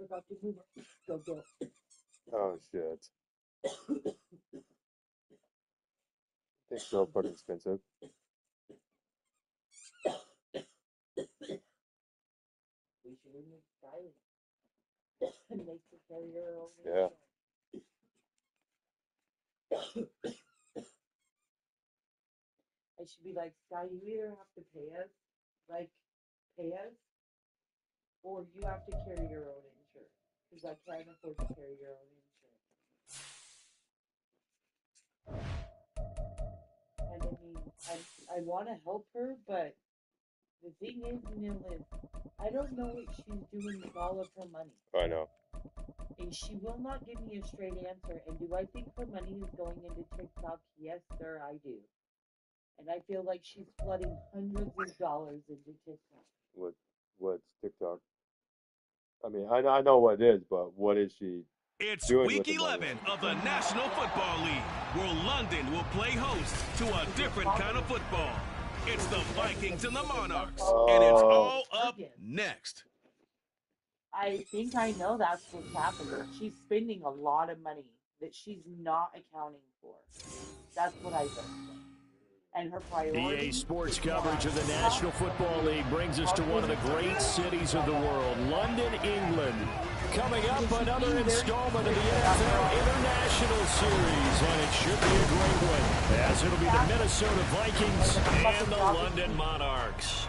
forgot to move. Go. Oh, shit. I think so fucking expensive. We should remove Skyly. And make the carrier over. Yeah. I should be like, Sky, you either have to pay us, or you have to carry your own insurance. Because I can't afford to carry your own insurance. And I mean, I want to help her, but the thing is, I don't know what she's doing with all of her money. I know. And she will not give me a straight answer. And do I think her money is going into TikTok? Yes, sir, I do. And I feel like she's flooding hundreds of dollars into TikTok. What's TikTok? I mean, I know what it is, but what is she It's doing Week with the money? 11 of the National Football League, where London will play host to a different kind of football. It's the Vikings and the Monarchs, and it's all up next. I think I know that's what's happening. She's spending a lot of money that she's not accounting for. That's what I think. And her priority. EA Sports coverage of the National Football League brings us to one of the great cities of the world, London, England. Coming up, another installment of the NFL International Series, and it should be a great one, as it'll be the Minnesota Vikings and the London Monarchs.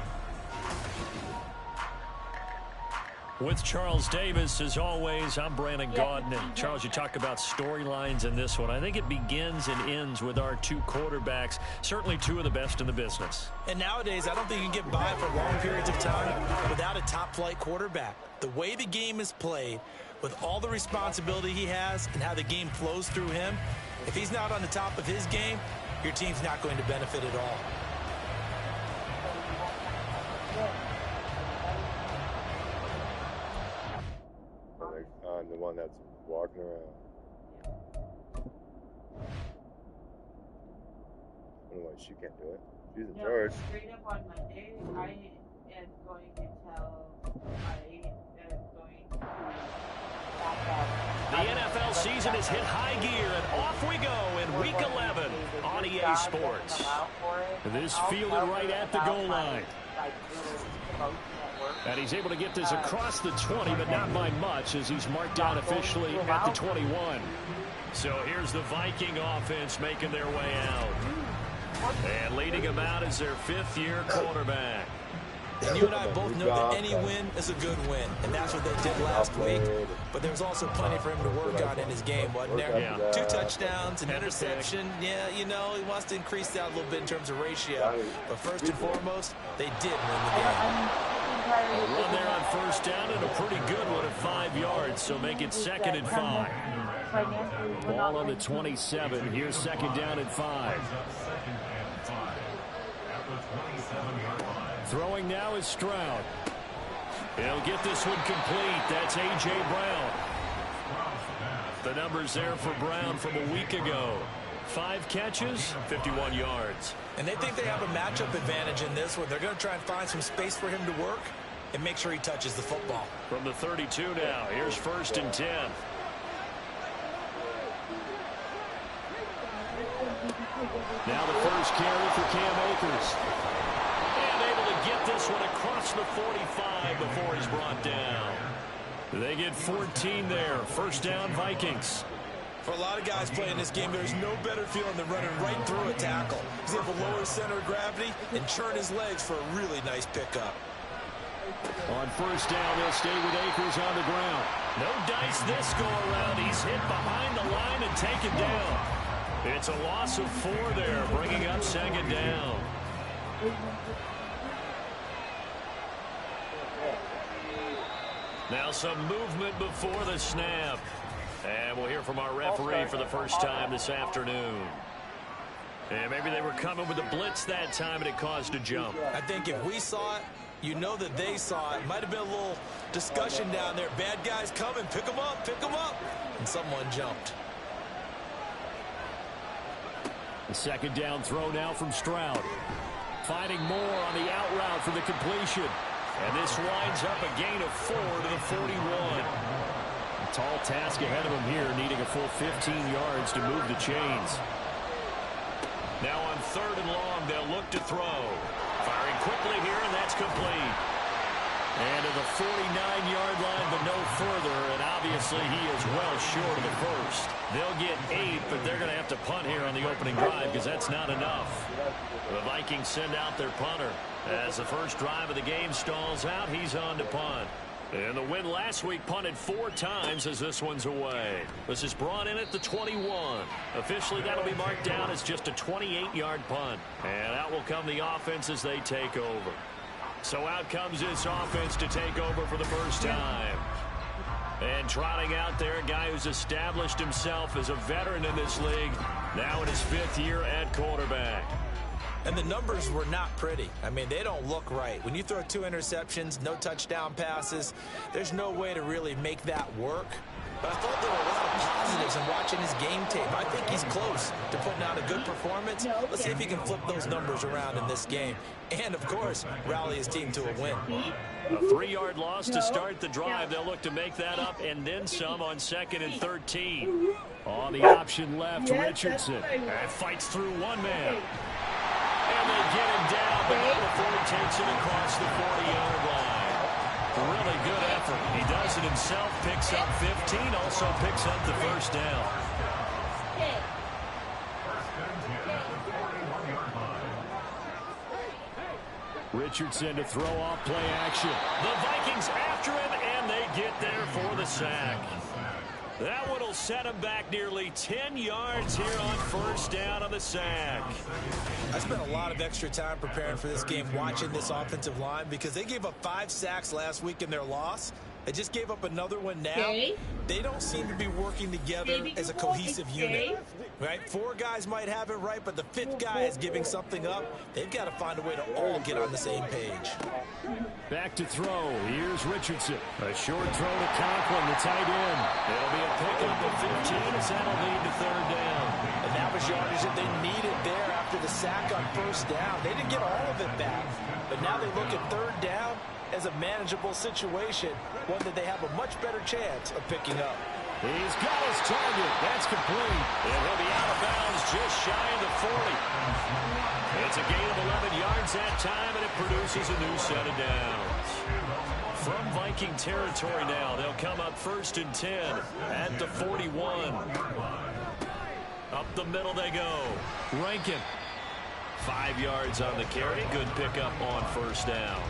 With Charles Davis, as always, I'm Brandon Gaudin. And Charles, you talk about storylines in this one. I think it begins and ends with our two quarterbacks, certainly two of the best in the business. And nowadays, I don't think you can get by for long periods of time without a top-flight quarterback. The way the game is played, with all the responsibility he has and how the game flows through him, if he's not on the top of his game, your team's not going to benefit at all. I'm the one that's walking around. Anyway, she can't do it. She's in charge. Straight up on Monday, I am going to back up. The NFL season has hit high gear, and off we go in Week 11 on EA Sports. This fielded right at the goal line. And he's able to get this across the 20, but not by much, as he's marked down officially at the 21. So here's the Viking offense making their way out. And leading them out is their fifth-year quarterback. And you and I both know that any win is a good win, and that's what they did last week. But there's also plenty for him to work on in his game, wasn't there? Yeah. 2 touchdowns, an interception. Yeah, you know, he wants to increase that a little bit in terms of ratio. But first and foremost, they did win the game. A run there on first down and a pretty good one at 5 yards, so make it 2nd and 5. Ball on the 27. Here's 2nd down and 5. Throwing now is Stroud. He'll get this one complete. That's A.J. Brown. The numbers there for Brown from a week ago. 5 catches, 51 yards. And they think they have a matchup advantage in this one. They're going to try and find some space for him to work and make sure he touches the football. From the 32 now, here's 1st and 10. Now the first carry for Cam Akers. And able to get this one across the 45 before he's brought down. They get 14 there. 1st down, Vikings. For a lot of guys playing this game, there's no better feeling than running right through a tackle. He's able to lower his center of gravity and churn his legs for a really nice pickup. On 1st down, they'll stay with Akers on the ground. No dice this go-around. He's hit behind the line and taken down. It's a loss of 4 there, bringing up 2nd down. Now some movement before the snap. And we'll hear from our referee for the first time this afternoon. And maybe they were coming with a blitz that time and it caused a jump. I think if we saw it, you know that they saw it. Might have been a little discussion down there. Bad guys coming. Pick them up. Pick them up. And someone jumped. The 2nd down throw now from Stroud. Finding more on the out route for the completion. And this winds up a gain of 4 to the 41. A tall task ahead of him here, needing a full 15 yards to move the chains. Now on 3rd and long, they'll look to throw. Firing quickly here, and that's complete. And to the 49-yard line, but no further, and obviously he is well short of the first. They'll get 8, but they're going to have to punt here on the opening drive because that's not enough. The Vikings send out their punter. As the first drive of the game stalls out, he's on to punt. And the win last week punted 4 times as this one's away. This is brought in at the 21. Officially, that'll be marked down as just a 28-yard punt. And out will come the offense as they take over. So out comes this offense to take over for the first time. And trotting out there, a guy who's established himself as a veteran in this league, now in his 5th year at quarterback. And the numbers were not pretty. I mean, they don't look right. When you throw 2 interceptions, no touchdown passes, there's no way to really make that work. But I thought there were a lot of positives in watching his game tape. I think he's close to putting out a good performance. Let's see if he can flip those numbers around in this game. And, of course, rally his team to a win. A 3-yard loss to start the drive. They'll look to make that up and then some on 2nd and 13. On the option left, Richardson. And fights through one man. And they get him down, but not before he takes him across the 40-yard line. Really good effort. He does it himself, picks up 15, also picks up the first down. Richardson to throw off play action. The Vikings after him, and they get there for the sack. That one will set him back nearly 10 yards here on first down on the sack. I spent a lot of extra time preparing for this game watching this offensive line because they gave up 5 sacks last week in their loss. They just gave up another one now. They don't seem to be working together as a cohesive unit. Right? 4 guys might have it right, but the 5th guy is giving something up. They've got to find a way to all get on the same page. Back to throw. Here's Richardson. A short throw to Conklin, the tight end. It'll be a pickup of 15 as that'll lead to 3rd down. And that was yardage that they needed there after the sack on first down. They didn't get all of it back, but now they look at 3rd down as a manageable situation, one that they have a much better chance of picking up. He's got his target. That's complete. And he'll be out of bounds just shy of the 40. It's a gain of 11 yards that time, and it produces a new set of downs. From Viking territory now, they'll come up 1st and 10 at the 41. Up the middle they go. Rankin. 5 yards on the carry. Good pickup on first down.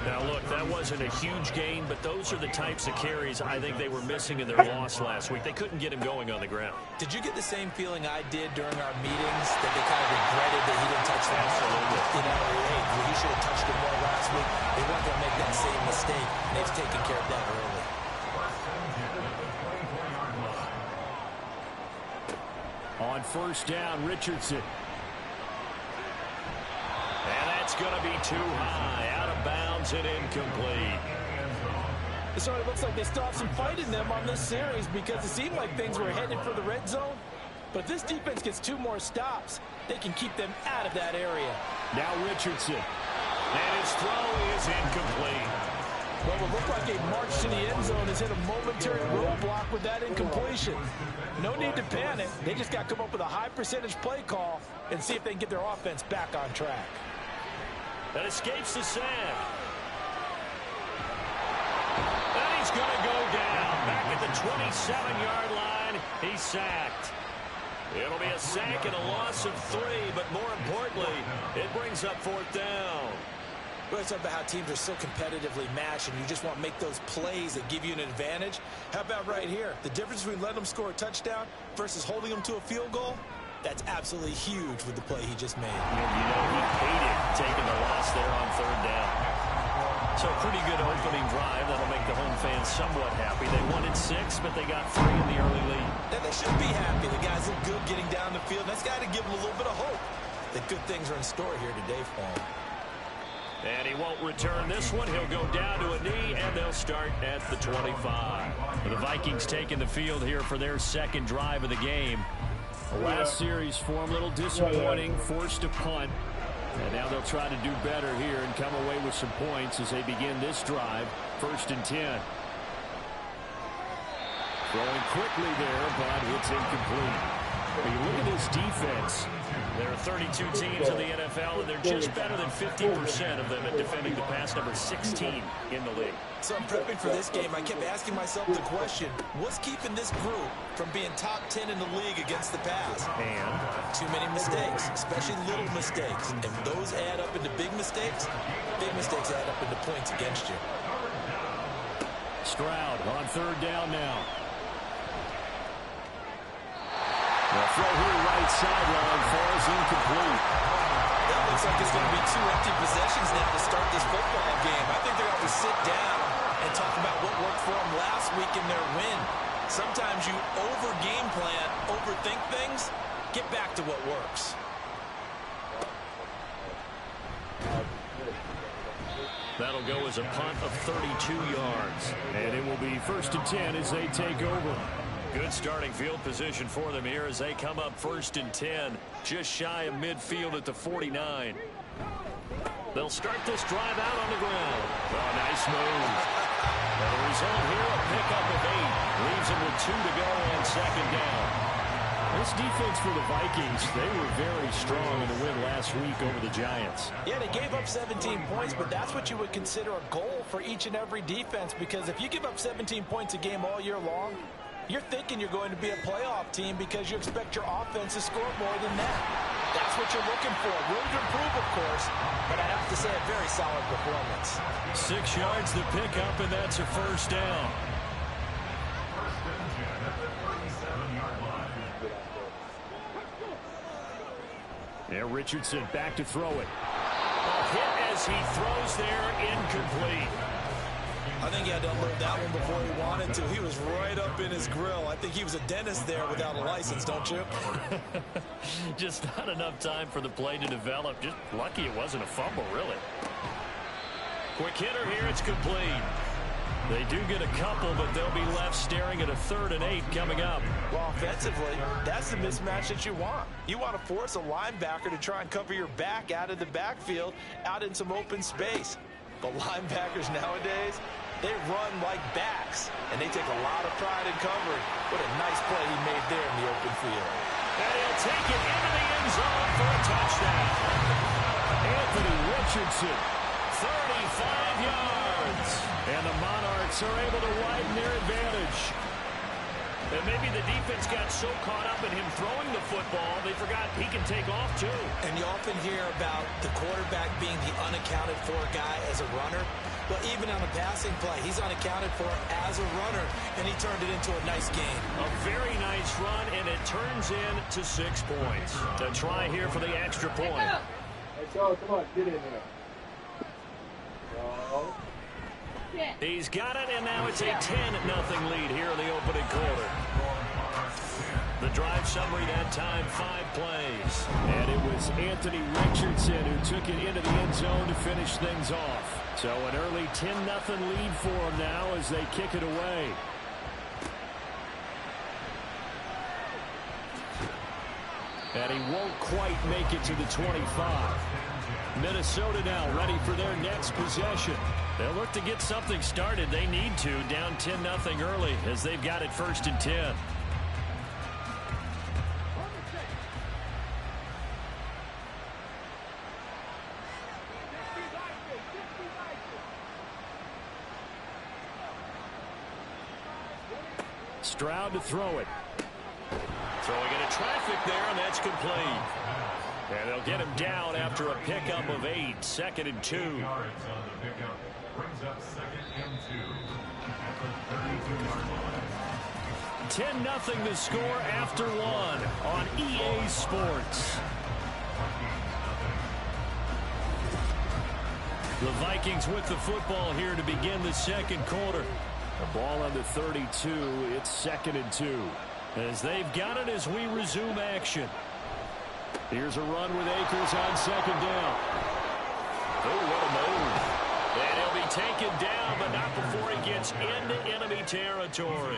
Now, look, that wasn't a huge gain, but those are the types of carries I think they were missing in their loss last week. They couldn't get him going on the ground. Did you get the same feeling I did during our meetings, that they kind of regretted that he didn't touch them? Absolutely. You know, hey, he should have touched him more last week. They weren't going to make that same mistake, and they've taken care of that early. On first down, Richardson. And that's going to be too high. Out of bounds and incomplete. So it looks like they still have some fight in them on this series because it seemed like things were headed for the red zone. But this defense gets 2 more stops. They can keep them out of that area. Now Richardson. And his throw is incomplete. Well, it looked like a march to the end zone has hit a momentary roadblock with that incompletion. No need to panic. They just got to come up with a high percentage play call and see if they can get their offense back on track. That escapes the sack. And he's going to go down. Back at the 27-yard line, he's sacked. It'll be a sack and a loss of 3, but more importantly, it brings up 4th down. We're talking about how teams are so competitively matched and you just want to make those plays that give you an advantage. How about right here? The difference between letting them score a touchdown versus holding them to a field goal? That's absolutely huge with the play he just made. And you know he hated taking the loss there on 3rd down. So a pretty good opening drive. That'll make the home fans somewhat happy. They wanted 6, but they got 3 in the early lead. And they should be happy. The guys look good getting down the field. That's got to give them a little bit of hope that good things are in store here today for them. And he won't return this one. He'll go down to a knee, and they'll start at the 25. The Vikings taking the field here for their 2nd drive of the game. The last series for him, a little disappointing, forced to punt. And now they'll try to do better here and come away with some points as they begin this drive. 1st and 10. Throwing quickly there, but it's incomplete. When you look at this defense, there are 32 teams in the NFL, and they're just better than 50% of them at defending the pass, number 16 in the league. So I'm prepping for this game. I kept asking myself the question, what's keeping this group from being top 10 in the league against the pass? And too many mistakes, especially little mistakes. And those add up into big mistakes add up into points against you. Stroud on 3rd down now. The throw here right sideline falls incomplete. That looks like it's going to be 2 empty possessions now to start this football game. I think they're going to have to sit down and talk about what worked for them last week in their win. Sometimes you over-game plan, overthink things. Get back to what works. That'll go as a punt of 32 yards. And it will be 1st and 10 as they take over. Good starting field position for them here as they come up 1st and 10. Just shy of midfield at the 49. They'll start this drive out on the ground. Oh, nice move. And the result here, a pickup of 8. Leaves them with 2 to go on 2nd down. This defense for the Vikings, they were very strong in the win last week over the Giants. Yeah, they gave up 17 points, but that's what you would consider a goal for each and every defense, because if you give up 17 points a game all year long, you're thinking you're going to be a playoff team because you expect your offense to score more than that. That's what you're looking for. Room to improve, of course, but I have to say a very solid performance. 6 yards to pick up, and that's a 1st down. Yeah, Richardson back to throw it. A hit as he throws there, incomplete. I think he had to unload that one before he wanted to. He was right up in his grill. I think he was a dentist there without a license, don't you? Just not enough time for the play to develop. Just lucky it wasn't a fumble, really. Quick hitter here, it's complete. They do get a couple, but they'll be left staring at a 3rd and 8 coming up. Well, offensively, that's the mismatch that you want. You want to force a linebacker to try and cover your back out of the backfield, out in some open space. But linebackers nowadays, they run like backs, and they take a lot of pride in covering. What a nice play he made there in the open field. And he'll take it into the end zone for a touchdown. Anthony Richardson, 35 yards. And the Monarchs are able to widen their advantage. And maybe the defense got so caught up in him throwing the football, they forgot he can take off too. And you often hear about the quarterback being the unaccounted for guy as a runner. Well, even on a passing play, he's unaccounted for as a runner, and he turned it into a nice game. A very nice run, and it turns into 6 points. To try here for the extra point. Hey, Charles, come on, get in there. No. He's got it, and now it's a 10-0 lead here in the opening quarter. The drive summary that time, 5 plays. And it was Anthony Richardson who took it into the end zone to finish things off. So an early 10-0 lead for him now as they kick it away. And he won't quite make it to the 25. Minnesota now ready for their next possession. They'll look to get something started. They need to, down 10-0 early as they've got it 1st and 10. Stroud to throw it. Throwing into traffic there, and that's complete. And they'll get him down after a pickup of 8, 2nd and 2. 10-0 the score after 1 on EA Sports. The Vikings with the football here to begin the second quarter. The ball on the 32, it's 2nd and 2. As they've got it as we resume action. Here's a run with Akers on 2nd down. Oh, what a move. And he'll be taken down, but not before he gets yards into enemy territory.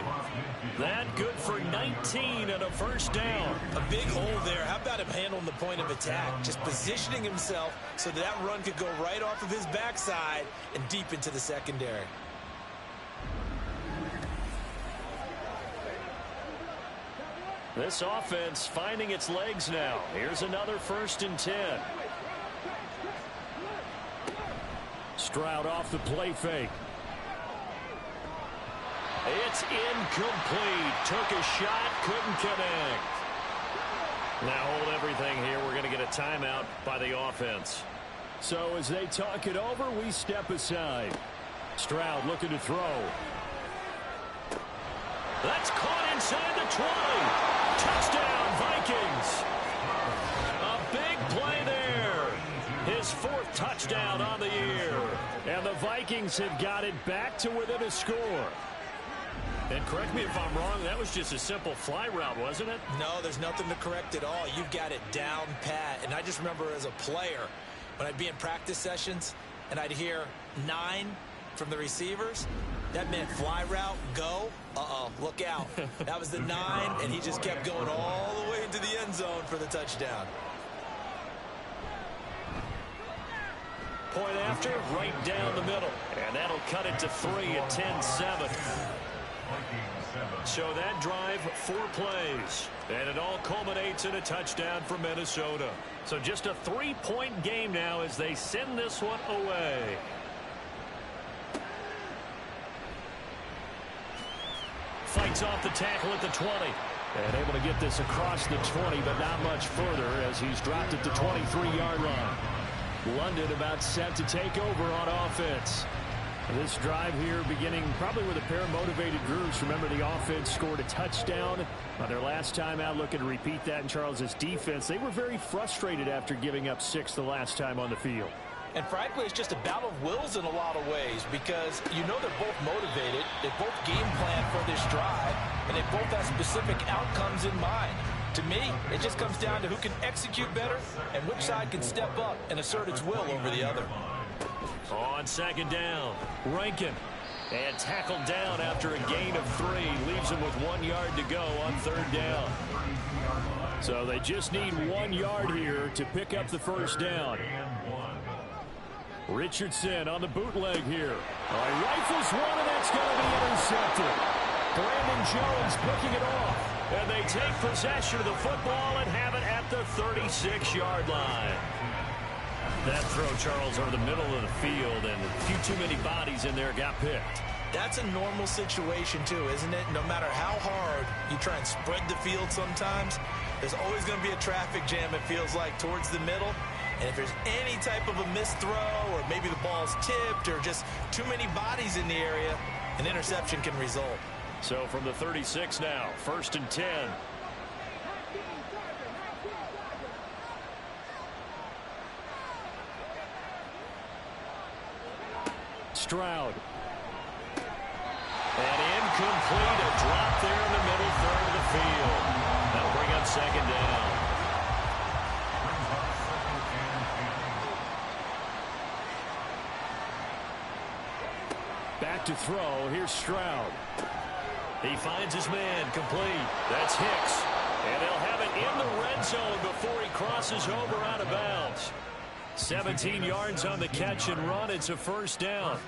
That good for 19 and a first down. A big hole there. How about him handling the point of attack? Just positioning himself so that run could go right off of his backside and deep into the secondary. This offense finding its legs now. Here's another 1st and 10. Stroud off the play fake. It's incomplete. Took a shot, couldn't connect. Now hold everything here. We're going to get a timeout by the offense. So as they talk it over, we step aside. Stroud looking to throw. That's caught inside the 20. Touchdown, Vikings. A big play there. His 4th touchdown on the year. And the Vikings have got it back to within a score. And correct me if I'm wrong, that was just a simple fly route, wasn't it? No, there's nothing to correct at all. You've got it down pat. And I just remember as a player, when I'd be in practice sessions and I'd hear 9 from the receivers, that meant fly route, go. Look out. That was the 9, and he just kept going all the way into the end zone for the touchdown. Point after, right down the middle. And that'll cut it to 3 at 10-7. So that drive, 4 plays. And it all culminates in a touchdown for Minnesota. So just a 3-point game now as they send this one away. Fights off the tackle at the 20. And able to get this across the 20, but not much further as he's dropped at the 23-yard line. London about set to take over on offense. This drive here beginning probably with a pair of motivated groups. Remember, the offense scored a touchdown on their last time out. Looking to repeat that in Charles's defense. They were very frustrated after giving up 6 the last time on the field. And frankly, it's just a battle of wills in a lot of ways because you know they're both motivated. They both game plan for this drive, and they both have specific outcomes in mind. To me, it just comes down to who can execute better and which side can step up and assert its will over the other. On 2nd down, Rankin. And tackled down after a gain of 3. Leaves him with 1 yard to go on 3rd down. So they just need 1 yard here to pick up the first down. Richardson on the bootleg here. Rifles one, and that's going to be intercepted. Brandon Jones picking it off. And they take possession of the football and have it at the 36-yard line. That throw, Charles, over the middle of the field, and a few too many bodies in there got picked. That's a normal situation, too, isn't it? No matter how hard you try and spread the field sometimes, there's always going to be a traffic jam, it feels like, towards the middle. And if there's any type of a missed throw or maybe the ball's tipped or just too many bodies in the area, an interception can result. So from the 36 now, 1st and 10. Stroud. And incomplete. A drop there in the middle third of the field. That'll bring up 2nd down. Back to throw. Here's Stroud. He finds his man complete. That's Hicks. And they'll have it in the red zone before he crosses over out of bounds. 17 yards on the catch and run. It's a 1st down.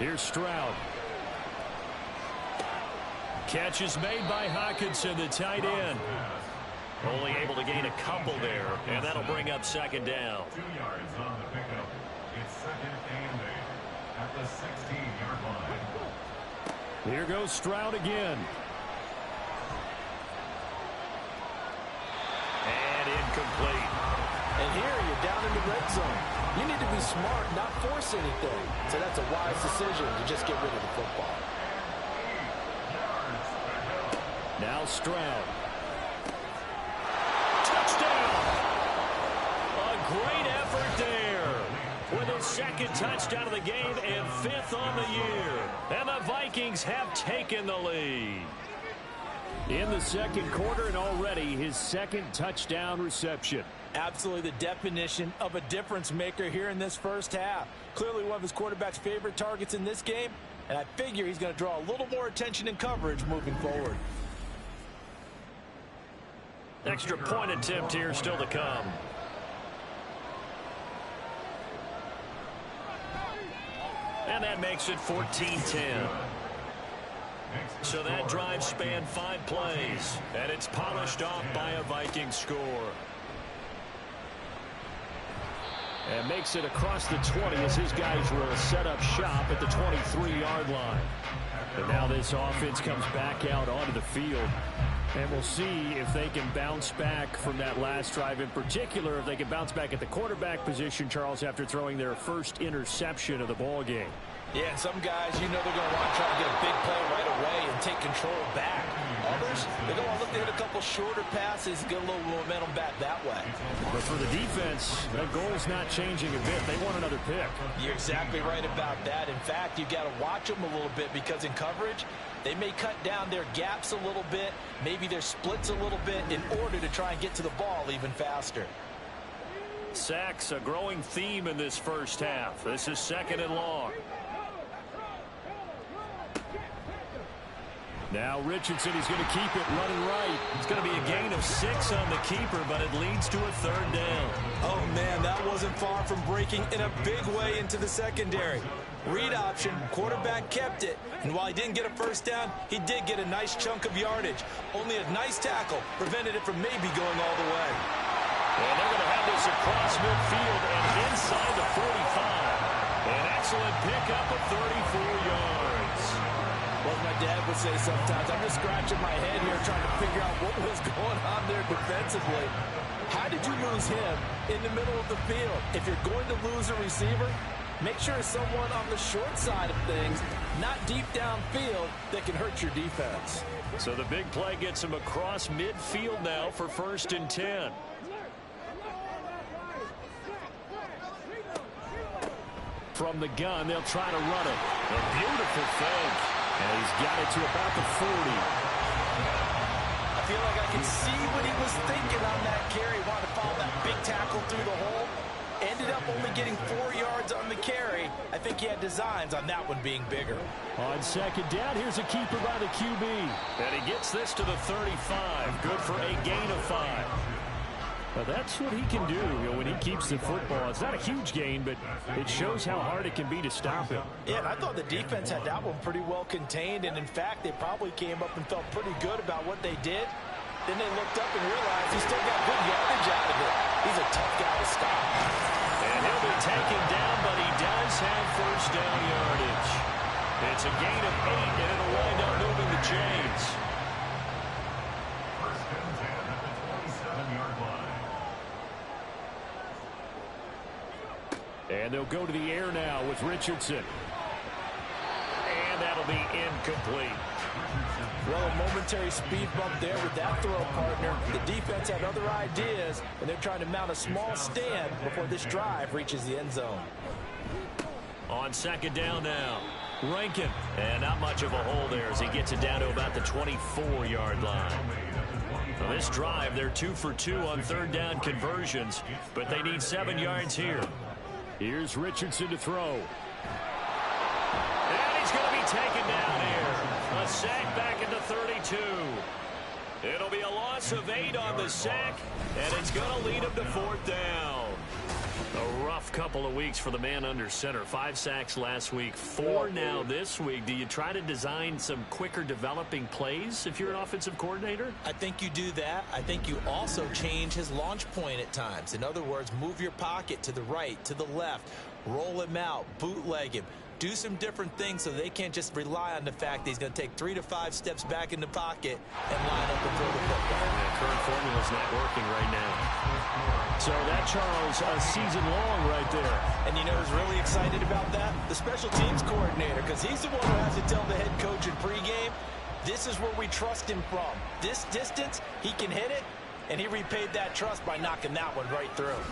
Here's Stroud. Catch is made by Hockenson, the tight end. Only able to gain a couple there, and that'll bring up 2nd down. 2 yards on the pickup. It's 2nd and 8 at the 16-yard line. Here goes Stroud again. And incomplete. And here you're down in the red zone. You need to be smart, not force anything. So that's a wise decision to just get rid of the football. Now Stroud. Touchdown! A great effort there. With his 2nd touchdown of the game and 5th on the year. And the Vikings have taken the lead. In the second quarter, and already his second touchdown reception. Absolutely the definition of a difference maker here in this first half. Clearly one of his quarterback's favorite targets in this game, and I figure he's going to draw a little more attention and coverage moving forward. Extra point attempt here still to come. And that makes it 14-10. So that drive spanned 5 plays, and it's polished off by a Viking score. And makes it across the 20 as his guys will set up shop at the 23-yard line. And now this offense comes back out onto the field. And we'll see if they can bounce back from that last drive. In particular, if they can bounce back at the quarterback position, Charles, after throwing their first interception of the ball game. Yeah, some guys, you know they're going to want to try to get a big play right away and take control back. Others, they're going to look to hit a couple shorter passes, get a little momentum back that way. But for the defense, the goal's not changing a bit. They want another pick. You're exactly right about that. In fact, you've got to watch them a little bit because in coverage, they may cut down their gaps a little bit, maybe their splits a little bit in order to try and get to the ball even faster. Sacks, a growing theme in this first half. This is 2nd and long. Now Richardson, he's going to keep it running right. It's going to be a gain of 6 on the keeper, but it leads to a 3rd down. Oh, man, that wasn't far from breaking in a big way into the secondary. Read option, quarterback kept it, and while he didn't get a first down, he did get a nice chunk of yardage. Only a nice tackle prevented it from maybe going all the way. And they're going to have this across midfield and inside the 45. An excellent pickup of 34 yards. Well, my dad would say sometimes, I'm just scratching my head here trying to figure out what was going on there defensively. How did you lose him in the middle of the field? If you're going to lose a receiver, make sure it's someone on the short side of things, not deep downfield, that can hurt your defense. So the big play gets him across midfield now for 1st and 10. From the gun, they'll try to run it. A beautiful fake. And he's got it to about the 40. I feel like I can see what he was thinking on that carry. Wanted to follow that big tackle through the hole. Ended up only getting 4 yards on the carry. I think he had designs on that one being bigger. On 2nd down, here's a keeper by the QB. And he gets this to the 35. Good for a gain of 5. Well, that's what he can do, when he keeps the football. It's not a huge gain, but it shows how hard it can be to stop him. Yeah, and I thought the defense had that one pretty well contained, and in fact, they probably came up and felt pretty good about what they did. Then they looked up and realized he still got good yardage out of it. He's a tough guy to stop. And he'll be taken down, but he does have 1st down yardage. It's a gain of 8, and it'll wind up moving the chains. 1st and 10 at the 27-yard line. And they'll go to the air now with Richardson. And that'll be incomplete. Well, a momentary speed bump there with that throw partner. The defense had other ideas, and they're trying to mount a small stand before this drive reaches the end zone. On 2nd down now, Rankin. And not much of a hole there as he gets it down to about the 24-yard line. Now this drive, they're 2 for 2 on 3rd down conversions, but they need 7 yards here. Here's Richardson to throw. And he's going to be taken down here. A sack back at the 32. It'll be a loss of 8 on the sack, and it's going to lead him to 4th down. A rough couple of weeks for the man under center. 5 sacks last week, 4 now this week. Do you try to design some quicker developing plays if you're an offensive coordinator? I think you do that. I think you also change his launch point at times. In other words, move your pocket to the right, to the left, roll him out, bootleg him. Do some different things so they can't just rely on the fact that he's going to take 3 to 5 steps back in the pocket and line up and throw the football. The current formula is not working right now. So that, Charles, a season long right there. And you know who's really excited about that? The special teams coordinator, because he's the one who has to tell the head coach in pregame, this is where we trust him from. This distance, he can hit it, and he repaid that trust by knocking that one right through.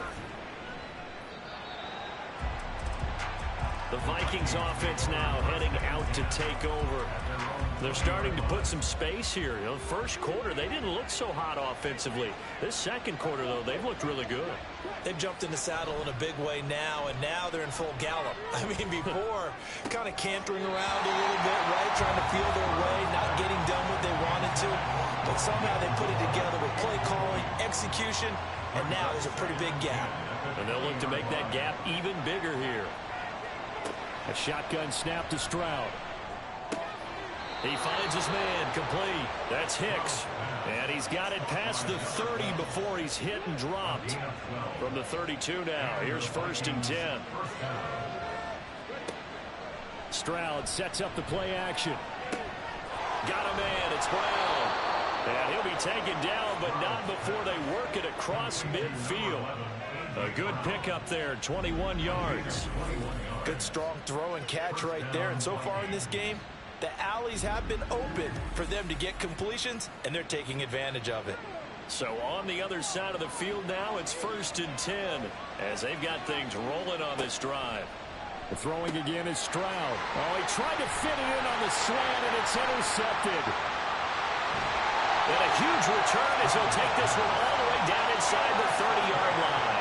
The Vikings offense now heading out to take over. They're starting to put some space here. You know, the first quarter, they didn't look so hot offensively. This second quarter, though, they've looked really good. They've jumped in the saddle in a big way now, and now they're in full gallop. I mean, before, kind of cantering around a little bit, right, trying to feel their way, not getting done what they wanted to. But somehow they put it together with play calling, execution, and now there's a pretty big gap. And they'll look to make that gap even bigger here. A shotgun snap to Stroud. He finds his man, complete. That's Hicks. And he's got it past the 30 before he's hit and dropped. From the 32 now, here's 1st and 10. Stroud sets up the play action. Got a man, it's Brown. And he'll be taken down, but not before they work it across midfield. A good pickup there, 21 yards. Good strong throw and catch right there. And so far in this game, the alleys have been open for them to get completions, and they're taking advantage of it. So on the other side of the field now, it's 1st and 10 as they've got things rolling on this drive. The throwing again is Stroud. Oh, he tried to fit it in on the slant, and it's intercepted. And a huge return as he'll take this one all the way down inside the 30-yard line.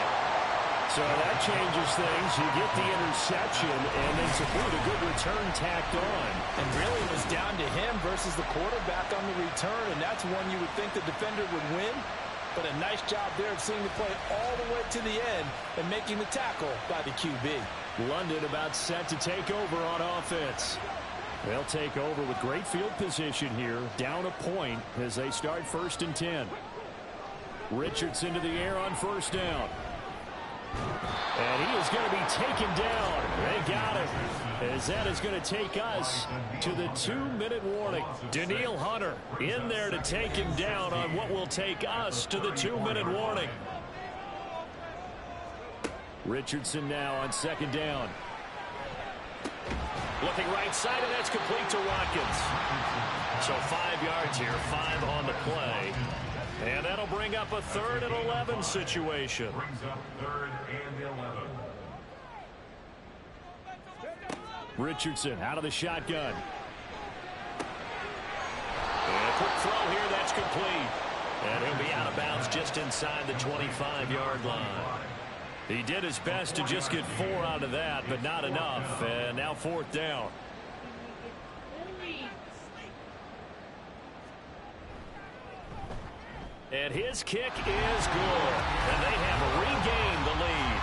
So that changes things. You get the interception, and then to boot, a good return tacked on. And really it was down to him versus the quarterback on the return, and that's one you would think the defender would win. But a nice job there of seeing the play all the way to the end and making the tackle by the QB. London about set to take over on offense. They'll take over with great field position here, down a point as they start 1st and 10. Richardson to the air on 1st down. And he is going to be taken down. They got him. As that is going to take us to the 2-minute warning. Danielle Hunter in there to take him down on what will take us to the 2-minute warning. Richardson now on 2nd down. Looking right side, and that's complete to Watkins. So 5 yards here, 5 on the play. And that'll bring up a 3rd and 11 situation. Brings up 3rd and 11. Richardson out of the shotgun. And a quick throw here, that's complete. And he'll be out of bounds just inside the 25-yard line. He did his best to just get 4 out of that, but not enough. And now 4th down. And his kick is good. And they have regained the lead.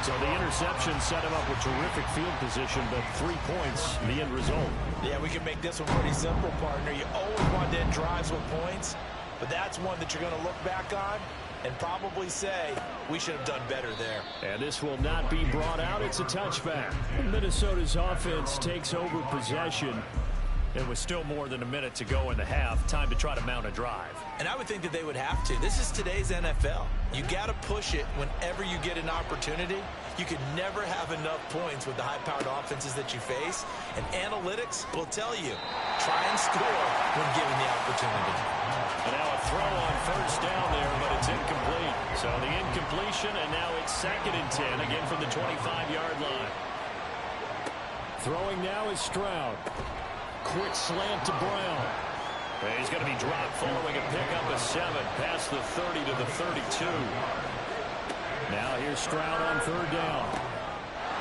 So the interception set him up with terrific field position, but 3 points, the end result. Yeah, we can make this one pretty simple, partner. You always want to end drives with points, but that's one that you're going to look back on and probably say, we should have done better there. And this will not be brought out. It's a touchback. Minnesota's offense takes over possession. And with still more than a minute to go in the half, time to try to mount a drive. And I would think that they would have to. This is today's NFL. You got to push it whenever you get an opportunity. You can never have enough points with the high-powered offenses that you face. And analytics will tell you, try and score when given the opportunity. And now a throw on 1st down there, but it's incomplete. So the incompletion, and now it's 2nd and 10, again from the 25-yard line. Throwing now is Stroud. Quick slant to Brown. And he's going to be dropped following a pickup of 7 past the 30 to the 32. Now here's Stroud on 3rd down.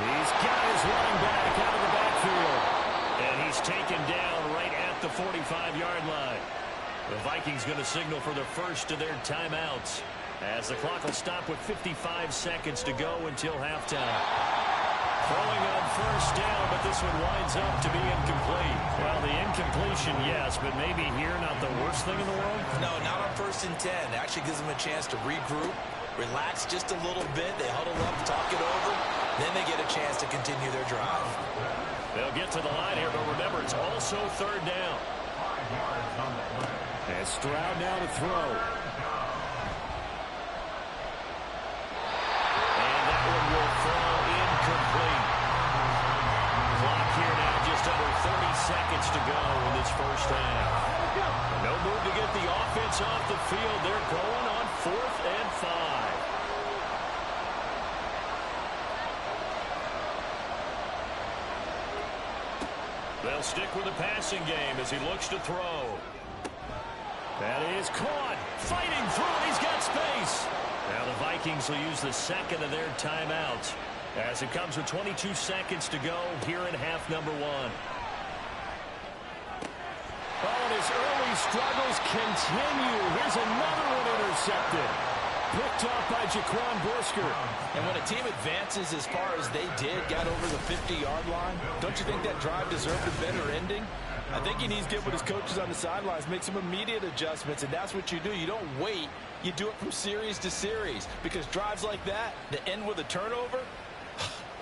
He's got his running back out of the backfield. And he's taken down right at the 45-yard line. The Vikings going to signal for the first of their timeouts as the clock will stop with 55 seconds to go until halftime. Throwing on 1st down, but this one winds up to be incomplete. Well, the incompletion, yes, but maybe here not the worst thing in the world? No, not on 1st and 10. It actually gives them a chance to regroup, relax just a little bit. They huddle up, talk it over. Then they get a chance to continue their drive. They'll get to the line here, but remember, it's also 3rd down. 5 yards on the play. And Stroud now to throw. And that one will fall incomplete. Clock here now just under 30 seconds to go in this first half. No move to get the offense off the field. They're going on 4th and 5. They'll stick with the passing game as he looks to throw. That is caught. Fighting through. He's got space. Now the Vikings will use the second of their timeouts as it comes with 22 seconds to go here in half number 1. Oh, and his early struggles continue. Here's another one intercepted. Picked off by Jaquan Brisker. And when a team advances as far as they did, got over the 50-yard line, don't you think that drive deserved a better ending? I think he needs to get with his coaches on the sidelines, make some immediate adjustments, and that's what you do. You don't wait. You do it from series to series, because drives like that, to end with a turnover,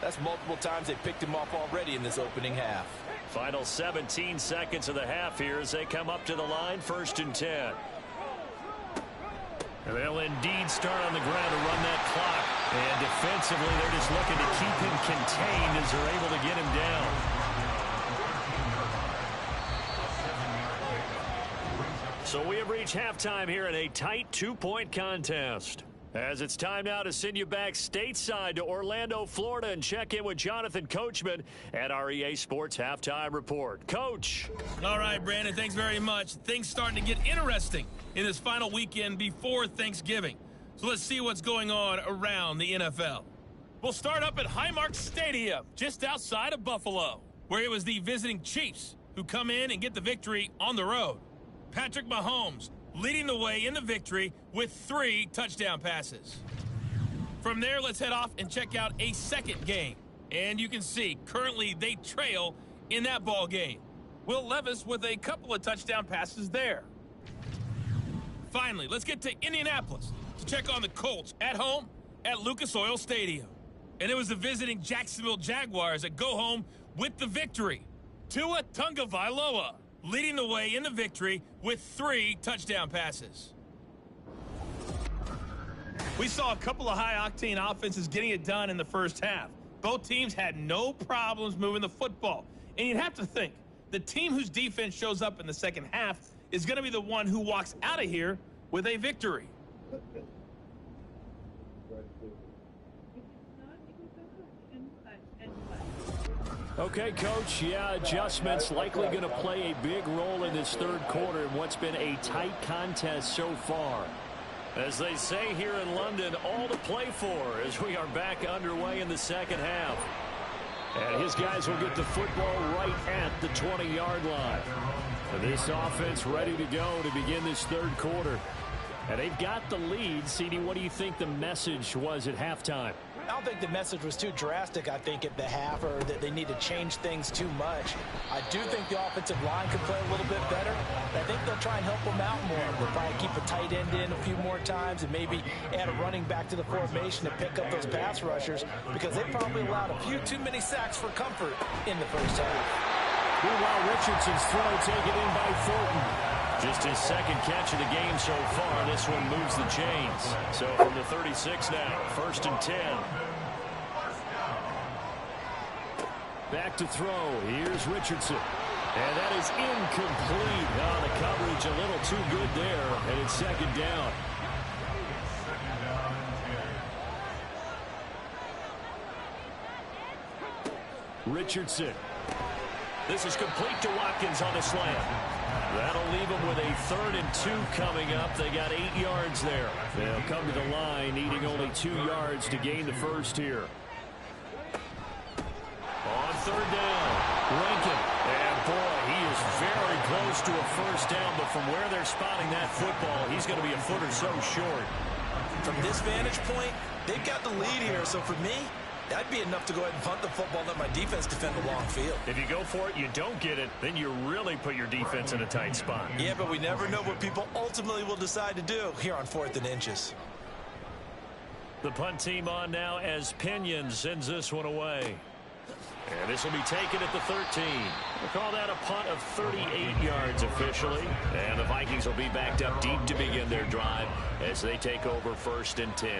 that's multiple times they picked him off already in this opening half. Final 17 seconds of the half here as they come up to the line, 1st and 10. And they'll indeed start on the ground to run that clock. And defensively, they're just looking to keep him contained as they're able to get him down. So we have reached halftime here in a tight 2-point contest. As it's time now to send you back stateside to Orlando, Florida, and check in with Jonathan Coachman at our EA Sports Halftime Report. Coach. All right, Brandon, thanks very much. Things starting to get interesting in this final weekend before Thanksgiving. So let's see what's going on around the NFL. We'll start up at Highmark Stadium, just outside of Buffalo, where it was the visiting Chiefs who come in and get the victory on the road. Patrick Mahomes leading the way in the victory with 3 touchdown passes. From there, let's head off and check out a second game. And you can see, currently they trail in that ball game. Will Levis with a couple of touchdown passes there. Finally, let's get to Indianapolis to check on the Colts at home at Lucas Oil Stadium. And it was the visiting Jacksonville Jaguars that go home with the victory. Tua Tagovailoa leading the way in the victory with 3 touchdown passes. We saw a couple of high-octane offenses getting it done in the first half. Both teams had no problems moving the football. And you'd have to think, the team whose defense shows up in the second half is going to be the one who walks out of here with a victory. Okay, Coach, yeah, adjustments likely going to play a big role in this third quarter in what's been a tight contest so far. As they say here in London, all to play for as we are back underway in the second half. And his guys will get the football right at the 20-yard line. And this offense ready to go to begin this third quarter. And they've got the lead. CD, what do you think the message was at halftime? I don't think the message was too drastic, I think, at the half, or that they need to change things too much. I do think the offensive line could play a little bit better. I think they'll try and help them out more. They'll probably keep a tight end in a few more times and maybe add a running back to the formation to pick up those pass rushers, because they probably allowed a few too many sacks for comfort in the first half. Meanwhile, Richardson's throw taken in by Thornton. Just his second catch of the game so far. This one moves the chains. So from the 36 now, 1st and 10. Back to throw. Here's Richardson. And that is incomplete. Oh, the coverage a little too good there. And it's 2nd down. Richardson. This is complete to Watkins on a slant. That'll leave them with a 3rd and 2 coming up. They got 8 yards there. They'll come to the line needing only 2 yards to gain the first here. On 3rd down, Lincoln. And boy, he is very close to a first down, but from where they're spotting that football, he's going to be a foot or so short. From this vantage point, they've got the lead here, so for me, that'd be enough to go ahead and punt the football and let my defense defend the long field. If you go for it, you don't get it, then you really put your defense in a tight spot. Yeah, but we never know what people ultimately will decide to do here on 4th and inches. The punt team on now as Pinion sends this one away. And this will be taken at the 13. We'll call that a punt of 38 yards officially. And the Vikings will be backed up deep to begin their drive as they take over 1st and 10.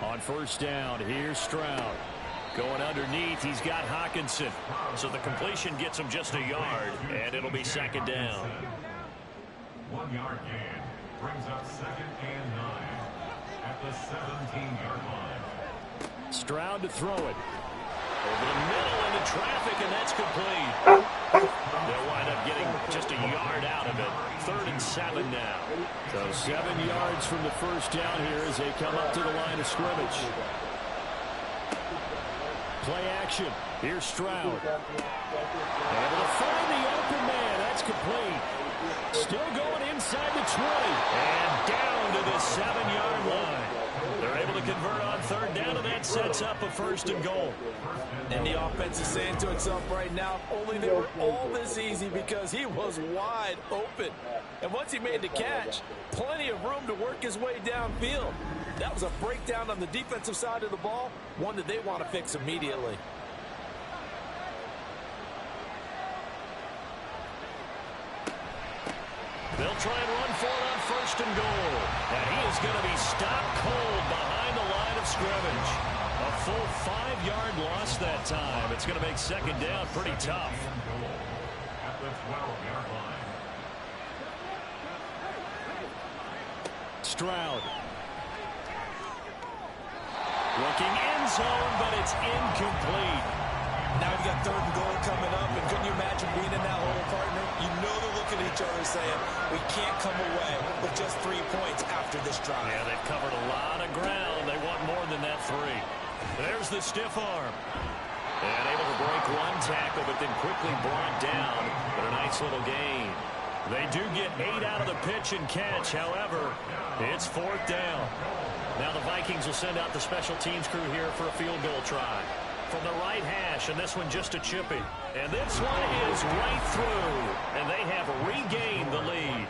On 1st down, here's Stroud. Going underneath, he's got Hockenson. So the completion gets him just a yard, and it'll be 2nd down. 1 yard gain brings up 2nd and 9. at the 17-yard line. Stroud to throw it. Over the middle into traffic, and that's complete. They'll wind up getting just a yard out of it. 3rd and 7 now. So 7 yards from the first down here as they come up to the line of scrimmage. Play action. Here's Stroud. Able to find the open man. That's complete. Still going inside the 20. And down to the 7-yard line. They're able to convert on 3rd down, and that sets up a 1st and goal. And the offense is saying to itself right now, only they were all this easy because he was wide open. And once he made the catch, plenty of room to work his way downfield. That was a breakdown on the defensive side of the ball, one that they want to fix immediately. They'll try and run for it on 1st and goal. And he is going to be stopped cold behind the line of scrimmage. A full 5-yard loss that time. It's going to make 2nd down pretty tough. At the 12-yard line. Stroud. Looking end zone, but it's incomplete. Now you got 3rd and goal coming up, and couldn't you imagine being in that hole, partner? You know they're looking at each other saying, we can't come away with just 3 points after this drive. Yeah, they've covered a lot of ground. They want more than that 3. There's the stiff arm. And able to break one tackle, but then quickly brought down. But a nice little gain. They do get 8 out of the pitch and catch. However, it's 4th down. Now the Vikings will send out the special teams crew here for a field goal try. From the right hash, and this one just a chippy. And this one is right through. And they have regained the lead.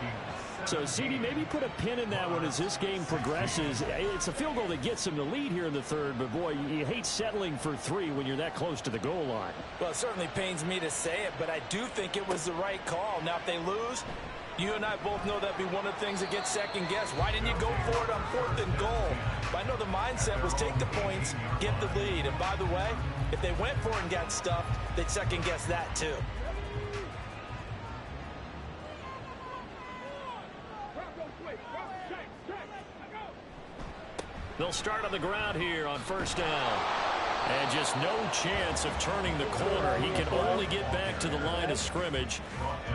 So, CD, maybe put a pin in that one as this game progresses. It's a field goal that gets them the lead here in the 3rd, but, boy, you hate settling for 3 when you're that close to the goal line. Well, it certainly pains me to say it, but I do think it was the right call. Now, if they lose, you and I both know that'd be one of the things that gets second-guessed. Why didn't you go for it on 4th and goal? But I know the mindset was take the points, get the lead. And, by the way, if they went for it and got stuffed, they'd second-guess that, too. They'll start on the ground here on 1st down. And just no chance of turning the corner. He can only get back to the line of scrimmage.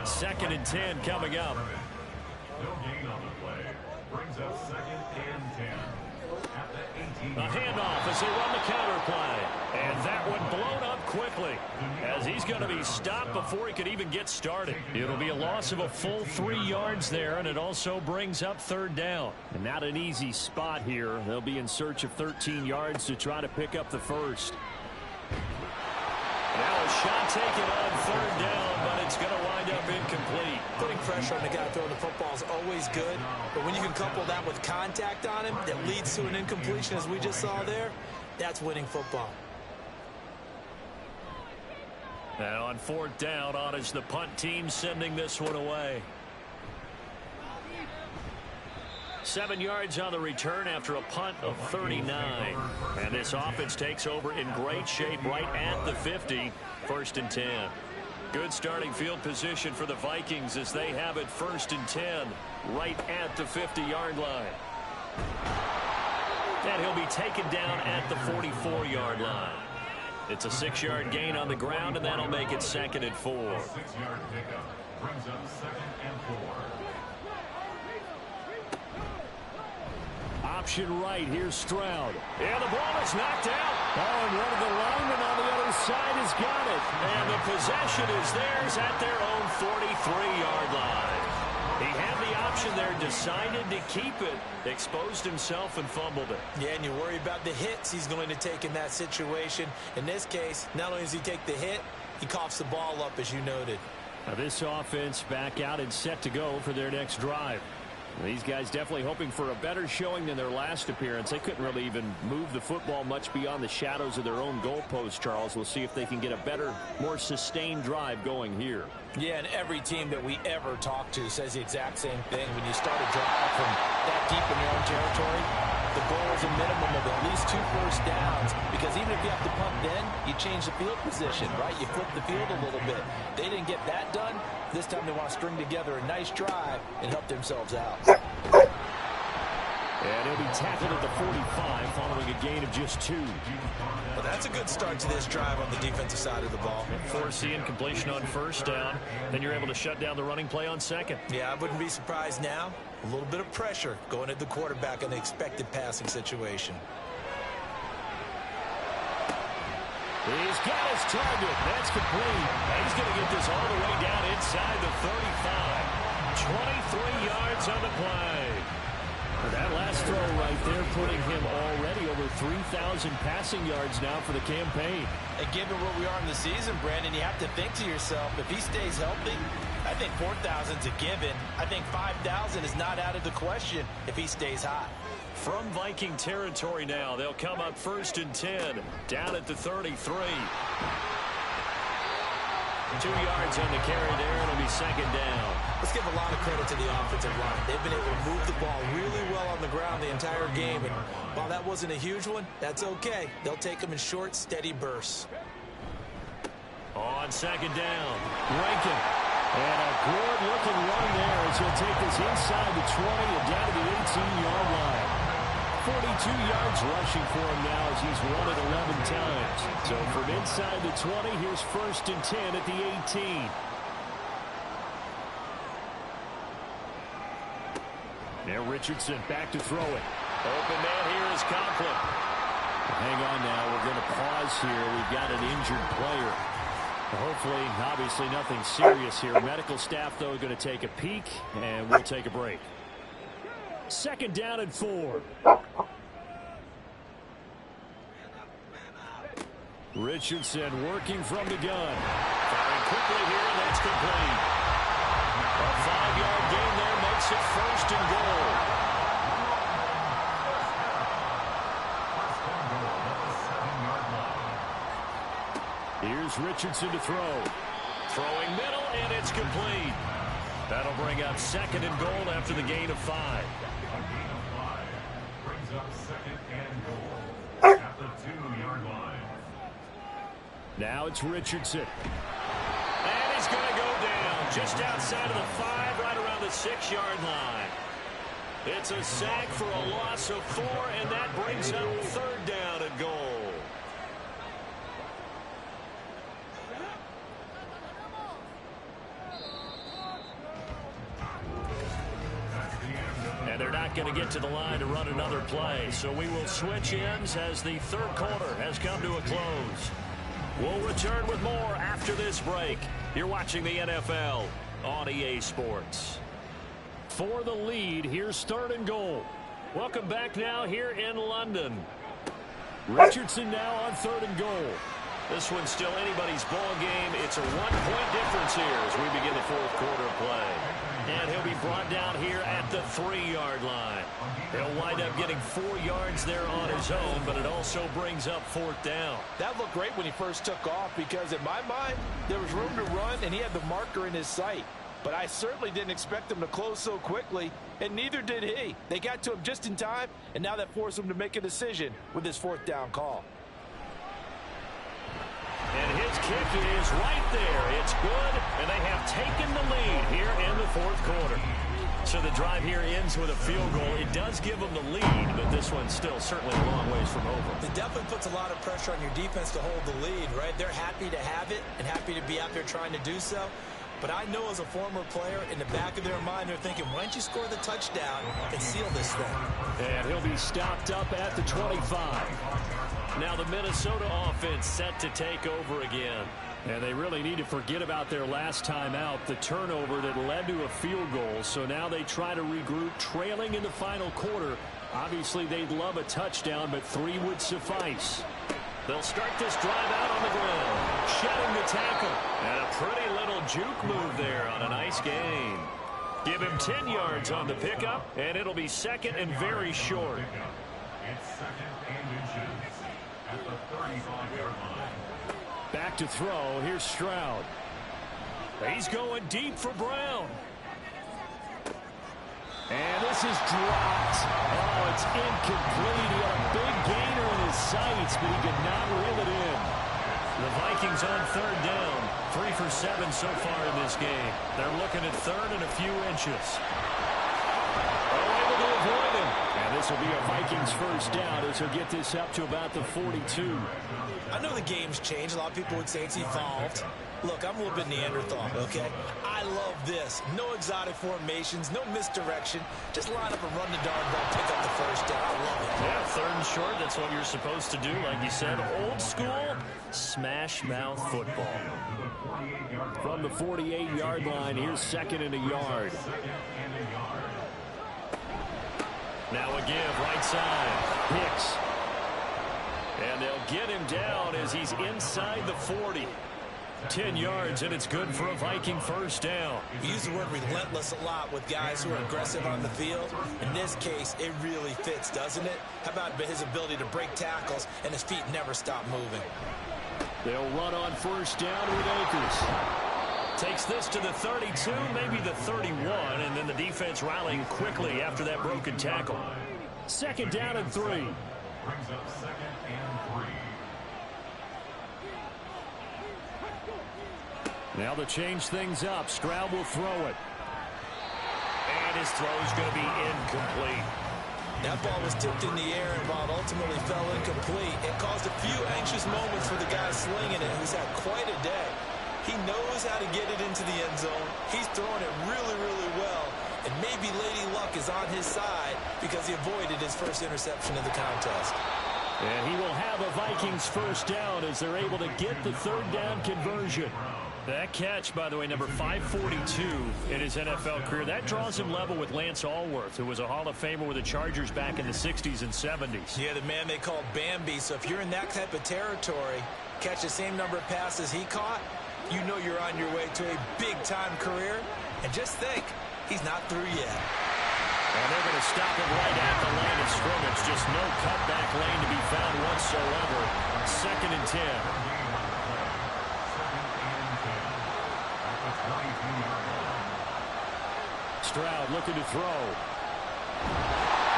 2nd and 10 coming up. No gain on the play. Brings up 2nd and 10. At the 18. A handoff as they run the counter play. And that one blown up quickly as he's going to be stopped before he could even get started. It'll be a loss of a full 3 yards there, and it also brings up 3rd down. And not an easy spot here. They'll be in search of 13 yards to try to pick up the 1st. Now a shot taken on 3rd down, but it's going to wind up incomplete. Putting pressure on the guy throwing the football is always good, but when you can couple that with contact on him that leads to an incompletion as we just saw there, that's winning football. Now on 4th down, on is the punt team sending this one away. 7 yards on the return after a punt of 39. And this offense takes over in great shape right at the 50. 1st and 10. Good starting field position for the Vikings as they have it 1st and 10 right at the 50-yard line. And he'll be taken down at the 44-yard line. It's a 6-yard gain on the ground, and that'll make it 2nd and 4. 6-yard pickup brings up 2nd and 4. Option right. Here's Stroud. And the ball is knocked out. Oh, and one of the linemen on the other side has got it. And the possession is theirs at their own 43-yard line. He had the option there, decided to keep it, exposed himself and fumbled it. Yeah, and you worry about the hits he's going to take in that situation. In this case, not only does he take the hit, he coughs the ball up, as you noted. Now this offense back out and set to go for their next drive. These guys definitely hoping for a better showing than their last appearance. They couldn't really even move the football much beyond the shadows of their own goalpost, Charles. We'll see if they can get a better, more sustained drive going here. Yeah, and every team that we ever talk to says the exact same thing. When you start a drive from that deep in your own territory, the goal is a minimum of at least 2 first downs, because even if you have to punt then, you change the field position, right? You flip the field a little bit. They didn't get that done. This time they want to string together a nice drive and help themselves out. And he'll be tackled at the 45 following a gain of just 2. Well, that's a good start to this drive on the defensive side of the ball. Force the incompletion on first down. Then you're able to shut down the running play on second. Yeah, I wouldn't be surprised now. A little bit of pressure going at the quarterback in the expected passing situation. He's got his target. That's complete. He's going to get this all the way down inside the 35. 23 yards on the play. That last throw right there putting him already over 3,000 passing yards now for the campaign. And given where we are in the season, Brandon, you have to think to yourself, if he stays healthy, I think 4,000's a given. I think 5,000 is not out of the question if he stays hot. From Viking territory now, they'll come up 1st and 10, down at the 33. 2 yards on the carry there, and it'll be 2nd down. Let's give a lot of credit to the offensive line. They've been able to move the ball really well on the ground the entire game, and while that wasn't a huge one, that's okay. They'll take them in short, steady bursts. On 2nd down, Rankin. And a good-looking run there as he'll take this inside the 20 and down to the 18-yard line. 42 yards rushing for him now as he's run it 11 times. So from inside the 20, here's 1st and 10 at the 18. Now Richardson back to throw it. Open man here is Conklin. Hang on now. We're going to pause here. We've got an injured player. Hopefully, obviously nothing serious here. Medical staff, though, going to take a peek, and we'll take a break. 2nd down and 4. Richardson working from the gun. Firing quickly here, and that's complete. A 5-yard gain there makes it 1st and goal. Here's Richardson to throw. Throwing middle, and it's complete. That'll bring up 2nd and goal after the gain of 5. A gain of 5 brings up 2nd and goal at the 2-yard line. Now it's Richardson. And he's going to go down just outside of the 5, right around the 6-yard line. It's a sack for a loss of 4, and that brings up 3rd down and goal. And they're not going to get to the line to run another play. So we will switch ends as the 3rd quarter has come to a close. We'll return with more after this break. You're watching the NFL on EA Sports. For the lead, here's 3rd and goal. Welcome back now here in London. Richardson now on 3rd and goal. This one's still anybody's ball game. It's a 1-point difference here as we begin the 4th quarter play. And he'll be brought down here at the 3-yard line. He'll wind up getting 4 yards there on his own, but it also brings up 4th down. That looked great when he first took off because in my mind, there was room to run and he had the marker in his sight. But I certainly didn't expect him to close so quickly, and neither did he. They got to him just in time, and now that forced him to make a decision with his 4th down call. And his kick is right there. It's good, and they have taken the lead here in the 4th quarter. So the drive here ends with a field goal. It does give them the lead, but this one's still certainly a long ways from over. It definitely puts a lot of pressure on your defense to hold the lead, right? They're happy to have it and happy to be out there trying to do so. But I know as a former player, in the back of their mind, they're thinking, why don't you score the touchdown and seal this thing? And he'll be stopped up at the 25. Now the Minnesota offense set to take over again. And they really need to forget about their last time out, the turnover that led to a field goal. So now they try to regroup, trailing in the final quarter. Obviously, they'd love a touchdown, but 3 would suffice. They'll start this drive out on the ground, shedding the tackle. And a pretty little juke move there on a nice gain. Give him 10 yards on the pickup, and it'll be 2nd and very short. It's 2nd and inches at the 35-yard line. Back to throw. Here's Stroud. He's going deep for Brown. And this is dropped. Oh, it's incomplete. He had a big gainer in his sights, but he could not reel it in. The Vikings on 3rd down. 3 for 7 so far in this game. They're looking at 3rd and a few inches. Oh, able to avoid him. And this this will be a Vikings first down as he'll get this up to about the 42. I know the game's changed. A lot of people would say it's evolved. Look, I'm a little bit Neanderthal, okay? I love this. No exotic formations, no misdirection. Just line up and run the darn ball, pick up the first down. I love it. Yeah, third and short, that's what you're supposed to do. Like you said, old school, smash mouth football. From the 48-yard line, here's second and a yard. Now a give, right side, Hicks. And they'll get him down as he's inside the 40. 10 yards, and it's good for a Viking first down. We use the word relentless a lot with guys who are aggressive on the field. In this case, it really fits, doesn't it? How about his ability to break tackles and his feet never stop moving? They'll run on first down with Akers. Takes this to the 32, maybe the 31, and then the defense rallying quickly after that broken tackle. Second down and 3. Brings up second and 3. Now to change things up, Stroud will throw it. And his throw is going to be incomplete. That ball was tipped in the air, and while it ultimately fell incomplete, it caused a few anxious moments for the guy slinging it, who's had quite a day. He knows how to get it into the end zone. He's throwing it really, really well. And maybe Lady Luck is on his side because he avoided his first interception of the contest. And he will have a Vikings first down as they're able to get the third down conversion. That catch, by the way, number 542 in his NFL career. That draws him level with Lance Allworth, who was a Hall of Famer with the Chargers back in the 60s and 70s. Yeah, the man they call Bambi. So if you're in that type of territory, catch the same number of passes he caught, you know you're on your way to a big-time career. And just think, he's not through yet. And they're going to stop him right at the line of scrimmage. Just no cutback lane to be found whatsoever. Second and 10. Stroud looking to throw.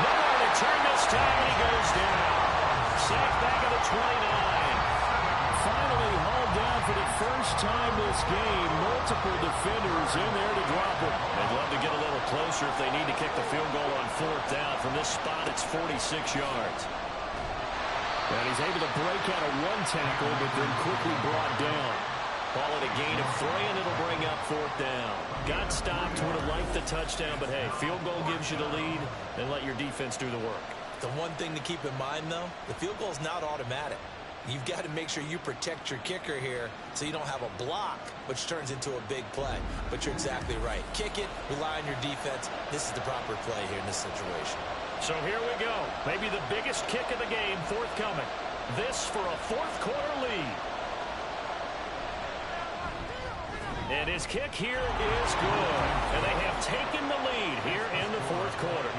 Nowhere to turn this time, and he goes down. Sacked back at the 29. Finally hauled down for the first time this game. Multiple defenders in there to drop him. They'd love to get a little closer if they need to kick the field goal on fourth down. From this spot, it's 46 yards. And he's able to break out of one tackle, but then quickly brought down. Call it a gain of 3, and it'll bring up fourth down. Got stopped, would have liked the touchdown, but hey, field goal gives you the lead, and let your defense do the work. The one thing to keep in mind, though, the field goal is not automatic. You've got to make sure you protect your kicker here so you don't have a block, which turns into a big play. But you're exactly right. Kick it, rely on your defense. This is the proper play here in this situation. So here we go. Maybe the biggest kick of the game forthcoming. This for a fourth quarter lead. And his kick here is good. And they have taken the lead here in the fourth quarter.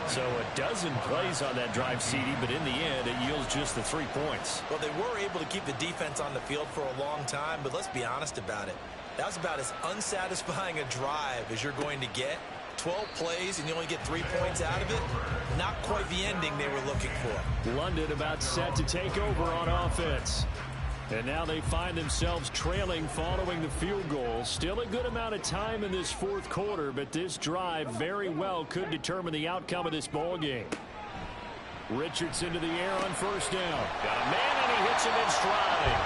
So a dozen plays on that drive, CD, but in the end, it yields just the 3 points. Well, they were able to keep the defense on the field for a long time, but let's be honest about it. That was about as unsatisfying a drive as you're going to get. 12 plays and you only get 3 points out of it. Not quite the ending they were looking for. London about set to take over on offense. And now they find themselves trailing following the field goal. Still a good amount of time in this fourth quarter, but this drive very well could determine the outcome of this ball game. Richardson to the air on first down. Got a man, and he hits him in stride.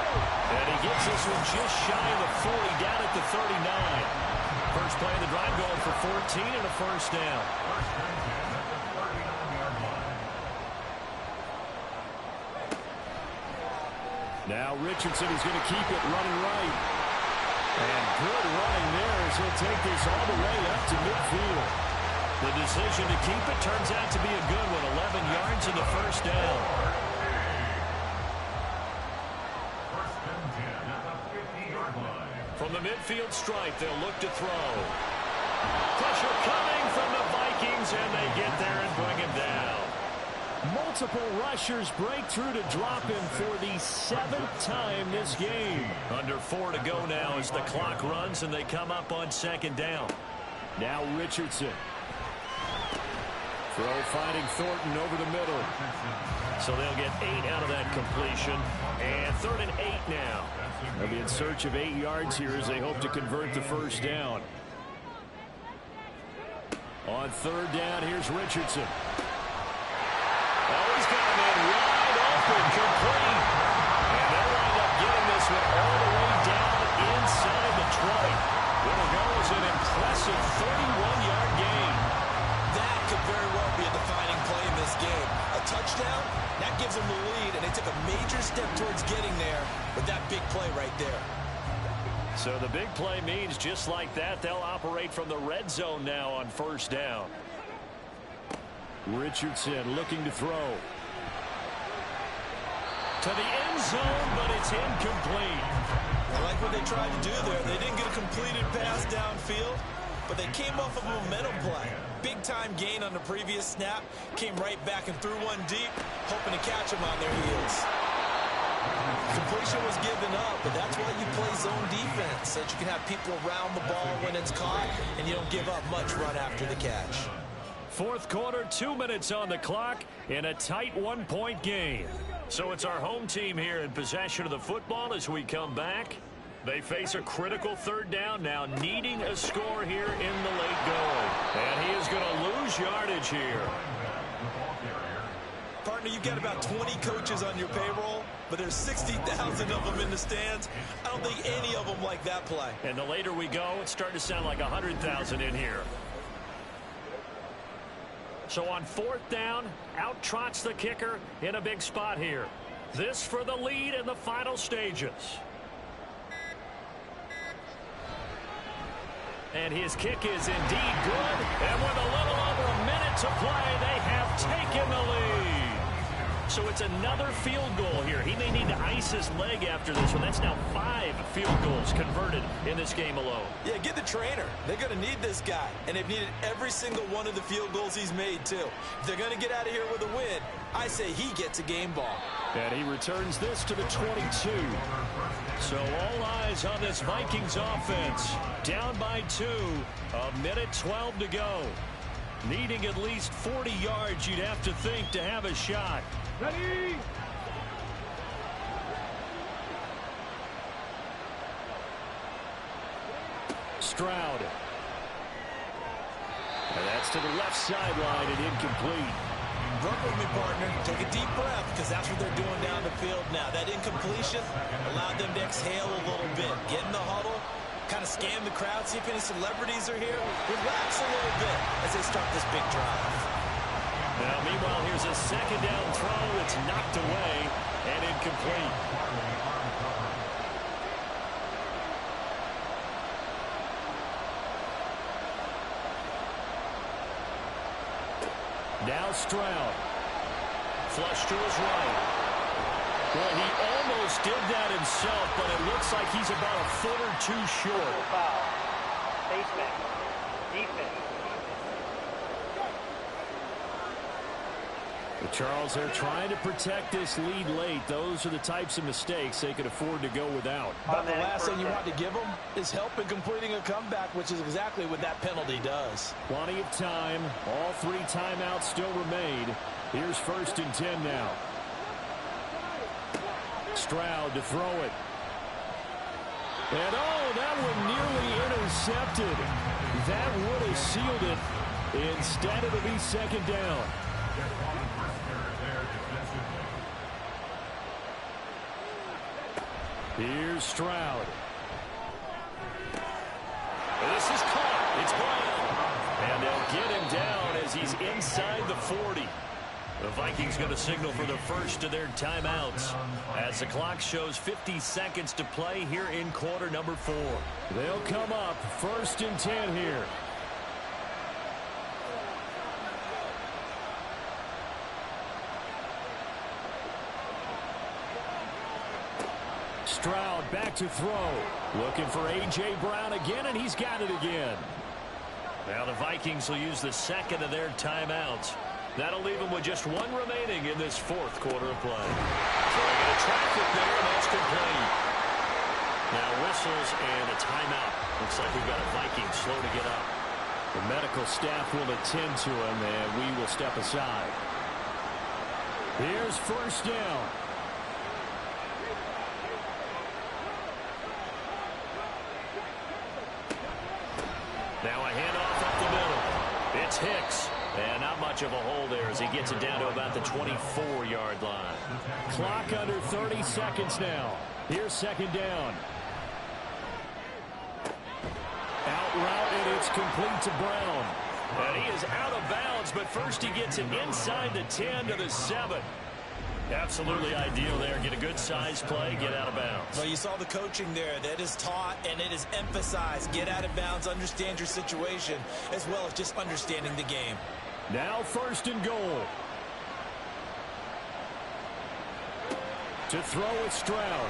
And he gets this one just shy of the 40, down at the 39. First play of the drive going for 14 and a first down. Now Richardson is going to keep it running right. And good running there as he'll take this all the way up to midfield. The decision to keep it turns out to be a good one. 11 yards in the first down. From the midfield stripe, they'll look to throw. Pressure coming from the Vikings, and they get there and bring him down. Multiple rushers break through to drop him for the 7th time this game. Under 4 to go now as the clock runs and they come up on second down. Now Richardson. Throw finding Thornton over the middle. So they'll get 8 out of that completion. And 3rd and 8 now. They'll be in search of 8 yards here as they hope to convert the first down. On 3rd down, here's Richardson. and wide open, complete. And they'll wind up getting this one all the way down inside the 20. There goes an impressive 31-yard gain. That could very well be a defining play in this game. A touchdown, that gives them the lead, and they took a major step towards getting there with that big play right there. So the big play means just like that, they'll operate from the red zone now on first down. Richardson looking to throw. To the end zone, but it's incomplete. I like what they tried to do there. They didn't get a completed pass downfield, but they came off of a momentum play. Big-time gain on the previous snap. Came right back and threw one deep, hoping to catch them on their heels. Completion was given up, but that's why you play zone defense, so that you can have people around the ball when it's caught, and you don't give up much run after the catch. Fourth quarter, 2 minutes on the clock in a tight one-point game. So it's our home team here in possession of the football as we come back. They face a critical third down now, needing a score here in the late going. And he is going to lose yardage here. Partner, you've got about 20 coaches on your payroll, but there's 60,000 of them in the stands. I don't think any of them like that play. And the later we go, it's starting to sound like 100,000 in here. So on fourth down, out trots the kicker in a big spot here. This for the lead in the final stages. And his kick is indeed good. And with a little over a minute to play, they have taken the lead. So it's another field goal here. He may need to ice his leg after this one. That's now 5 field goals converted in this game alone. Yeah, get the trainer. They're going to need this guy. And they've needed every single one of the field goals he's made, too. If they're going to get out of here with a win, I say he gets a game ball. And he returns this to the 22. So all eyes on this Vikings offense. Down by 2. A minute 12 to go. Needing at least 40 yards, you'd have to think, to have a shot. Ready? Stroud. And that's to the left sideline and incomplete. Work with me, partner. Take a deep breath, because that's what they're doing down the field now. That incompletion allowed them to exhale a little bit. Get in the huddle, kind of scan the crowd, see if any celebrities are here. Relax a little bit as they start this big drive. Now, meanwhile, here's a second down throw that's knocked away and incomplete. Now Stroud. Flush to his right. Well, he almost did that himself, but it looks like he's about a foot or two short. Foul. Face mask. Defense. But Charles, they're trying to protect this lead late. Those are the types of mistakes they could afford to go without. But the last thing you want to give them is help in completing a comeback, which is exactly what that penalty does. Plenty of time. All 3 timeouts still remain. Here's 1st and 10 now. Stroud to throw it. And oh, that one nearly intercepted. That would have sealed it. Instead, it'll be 2nd down. Here's Stroud. This is caught. It's Brown. And they'll get him down as he's inside the 40. The Vikings going to signal for the first of their timeouts as the clock shows 50 seconds to play here in quarter number 4. They'll come up 1st and 10 here. Stroud back to throw. Looking for A.J. Brown again, and he's got it again. Now the Vikings will use the second of their timeouts. That'll leave them with just 1 remaining in this 4th quarter of play. Throwing into traffic there, and that's complete. Now whistles and a timeout. Looks like we've got a Viking slow to get up. The medical staff will attend to him, and we will step aside. Here's 1st down. Now a handoff up the middle. It's Hicks. And not much much of a hole there as he gets it down to about the 24-yard line. Clock under 30 seconds now. Here's second down. Out route, and it's complete to Brown. And he is out of bounds, but first he gets it inside the 10 to the 7. Absolutely ideal there. Get a good size play, get out of bounds. Well, you saw the coaching there. That is taught and it is emphasized. Get out of bounds, understand your situation, as well as just understanding the game. Now first and goal. To throw with Stroud.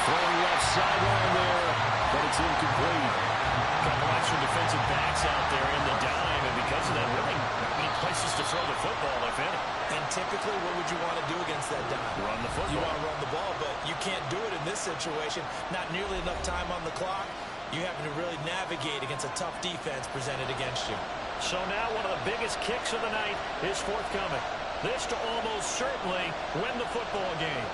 Throwing left sideline there, but it's incomplete. A couple extra defensive backs out there in the dime, and because of that, really not many places to throw the football, if any. And typically, what would you want to do against that dime? Run the football. You want to run the ball, but you can't do it in this situation. Not nearly enough time on the clock. You having to really navigate against a tough defense presented against you. So now one of the biggest kicks of the night is forthcoming. This to almost certainly win the football game.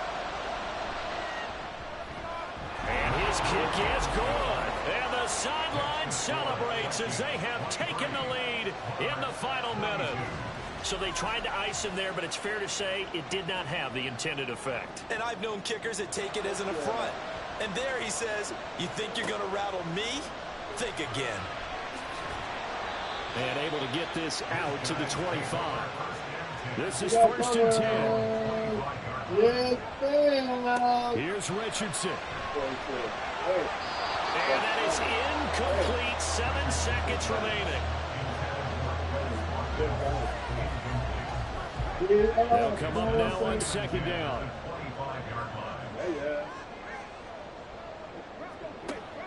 And his kick is good. And the sideline celebrates as they have taken the lead in the final minute. So they tried to ice him there, but it's fair to say it did not have the intended effect. And I've known kickers that take it as an affront. And there he says, you think you're going to rattle me? Think again. And able to get this out to the 25. This is first and 10. Here's Richardson. And that is incomplete. 7 seconds remaining. They'll come up now on second down.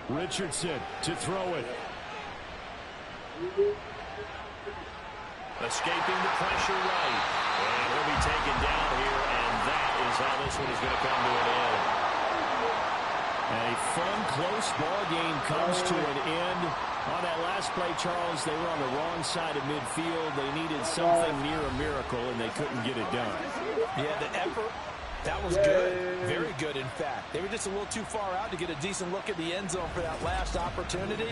Richardson to throw it. Escaping the pressure right. And he'll be taken down here, and that is how this one is going to come to an end. A fun, close ball game comes to an end. On that last play, Charles, they were on the wrong side of midfield. They needed something near a miracle, and they couldn't get it done. Yeah, the effort, that was good. Very good, in fact. They were just a little too far out to get a decent look at the end zone for that last opportunity.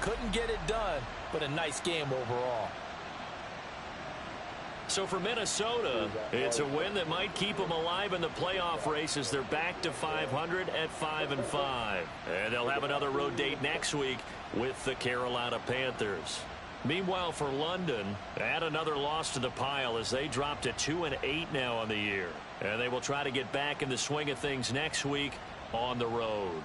Couldn't get it done, but a nice game overall. So for Minnesota, it's a win that might keep them alive in the playoff race as they're back to 500 at 5-5. And they'll have another road date next week with the Carolina Panthers. Meanwhile, for London, add another loss to the pile as they drop to 2-8 now on the year. And they will try to get back in the swing of things next week on the road.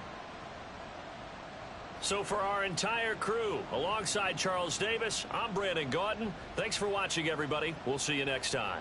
So for our entire crew, alongside Charles Davis, I'm Brandon Gaudin. Thanks for watching, everybody. We'll see you next time.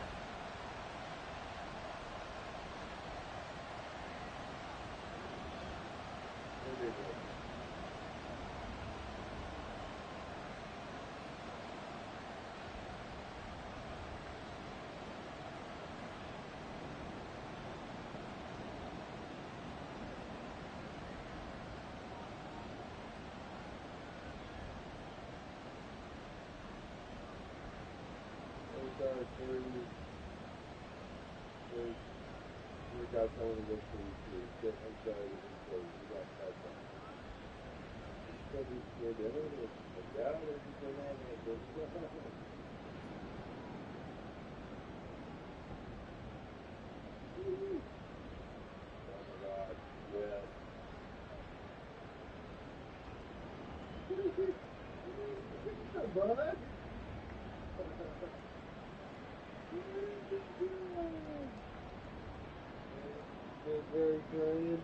Very good.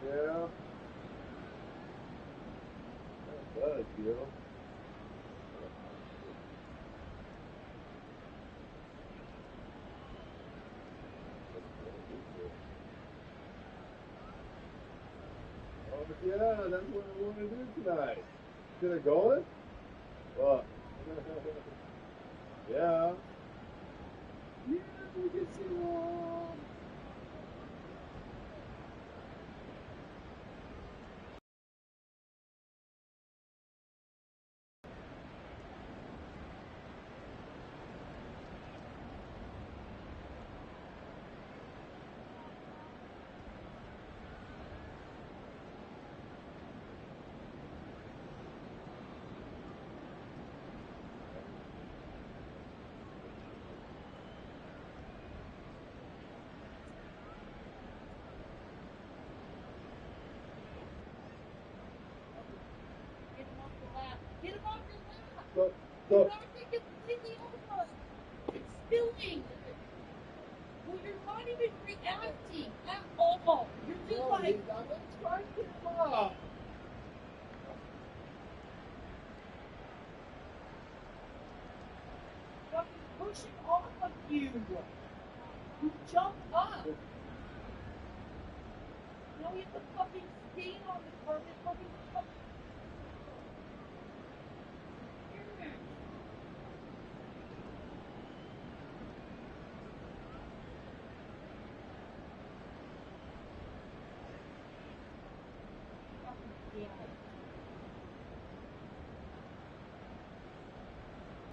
Yeah. That does, you know. Oh, yeah, that's what I want to do tonight. Should I go? What? Yeah. Yeah, we can see one. So, Nothing completely over. It's spilling. Well, you're not even reacting at all. You're just no, like, I'm not trying to get him up. fucking pushing off of you. You jump up. Now we have to fucking stand on the carpet fucking